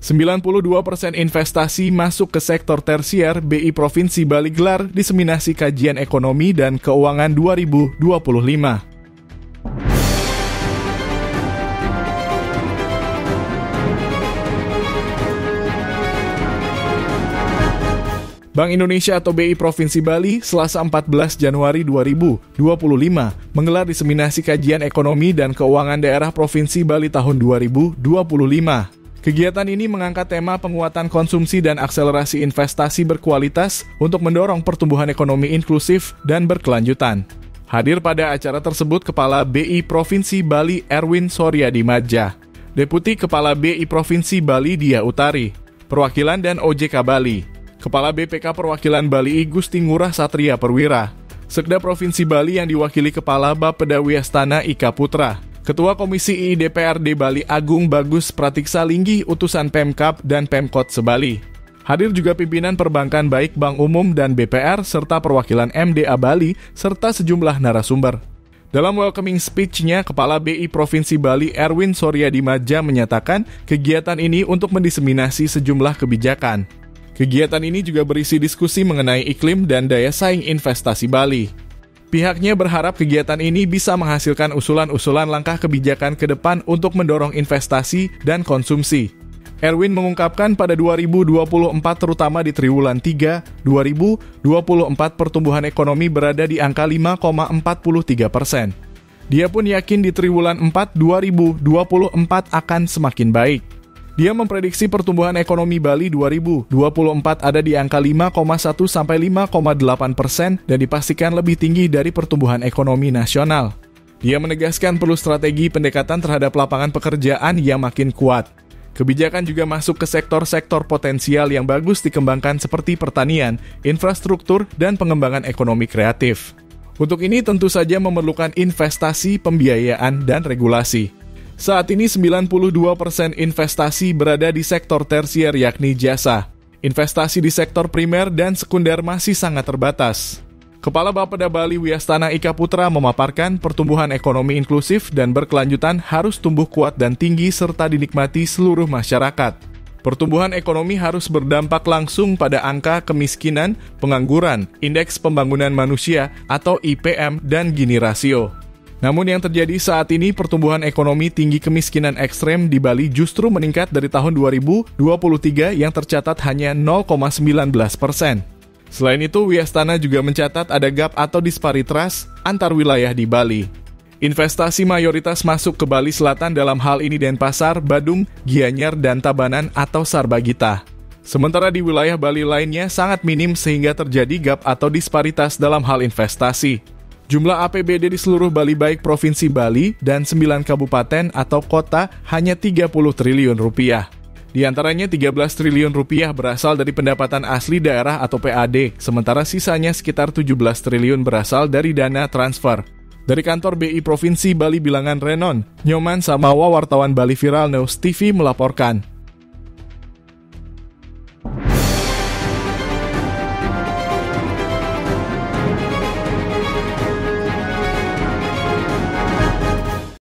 92% investasi masuk ke sektor tersier. BI Provinsi Bali gelar diseminasi kajian ekonomi dan keuangan 2025. Bank Indonesia atau BI Provinsi Bali Selasa 14 Januari 2025 menggelar diseminasi kajian ekonomi dan keuangan daerah Provinsi Bali tahun 2025. Kegiatan ini mengangkat tema penguatan konsumsi dan akselerasi investasi berkualitas untuk mendorong pertumbuhan ekonomi inklusif dan berkelanjutan. Hadir pada acara tersebut Kepala BI Provinsi Bali Erwin Soryadimadja, Deputi Kepala BI Provinsi Bali Dia Utari, Perwakilan dan OJK Bali, Kepala BPK Perwakilan Bali Gusti Ngurah Satria Perwira, Sekda Provinsi Bali yang diwakili Kepala Bapeda Wiyastana Ika Putra, Ketua Komisi I DPRD Bali Agung Bagus Pratiksa Linggih utusan Pemkab dan Pemkot Sebali. Hadir juga pimpinan perbankan baik Bank Umum dan BPR serta perwakilan MDA Bali serta sejumlah narasumber. Dalam welcoming speech-nya, Kepala BI Provinsi Bali Erwin Soryadimadja menyatakan kegiatan ini untuk mendiseminasi sejumlah kebijakan. Kegiatan ini juga berisi diskusi mengenai iklim dan daya saing investasi Bali. Pihaknya berharap kegiatan ini bisa menghasilkan usulan-usulan langkah kebijakan ke depan untuk mendorong investasi dan konsumsi. Erwin mengungkapkan pada 2024 terutama di triwulan 3, 2024 pertumbuhan ekonomi berada di angka 5,43%. Dia pun yakin di triwulan 4 2024 akan semakin baik. Dia memprediksi pertumbuhan ekonomi Bali 2024 ada di angka 5,1 sampai 5,8% dan dipastikan lebih tinggi dari pertumbuhan ekonomi nasional. Dia menegaskan perlu strategi pendekatan terhadap lapangan pekerjaan yang makin kuat. Kebijakan juga masuk ke sektor-sektor potensial yang bagus dikembangkan seperti pertanian, infrastruktur, dan pengembangan ekonomi kreatif. Untuk ini tentu saja memerlukan investasi, pembiayaan, dan regulasi. Saat ini 92% investasi berada di sektor tersier yakni jasa. Investasi di sektor primer dan sekunder masih sangat terbatas. Kepala Bapeda Bali Wiyastana Ika Putra memaparkan pertumbuhan ekonomi inklusif dan berkelanjutan harus tumbuh kuat dan tinggi serta dinikmati seluruh masyarakat. Pertumbuhan ekonomi harus berdampak langsung pada angka kemiskinan, pengangguran, indeks pembangunan manusia atau IPM dan Gini rasio. Namun yang terjadi saat ini pertumbuhan ekonomi tinggi kemiskinan ekstrem di Bali justru meningkat dari tahun 2023 yang tercatat hanya 0,19%. Selain itu, Wiyastana juga mencatat ada gap atau disparitas antar wilayah di Bali. Investasi mayoritas masuk ke Bali Selatan dalam hal ini Denpasar, Badung, Gianyar, dan Tabanan atau Sarbagita. Sementara di wilayah Bali lainnya sangat minim sehingga terjadi gap atau disparitas dalam hal investasi. Jumlah APBD di seluruh Bali baik Provinsi Bali dan 9 kabupaten atau kota hanya 30 triliun rupiah. Di antaranya 13 triliun rupiah berasal dari pendapatan asli daerah atau PAD, sementara sisanya sekitar 17 triliun berasal dari dana transfer. Dari kantor BI Provinsi Bali Bilangan Renon, Nyoman Samawa wartawan Bali Viral News TV melaporkan.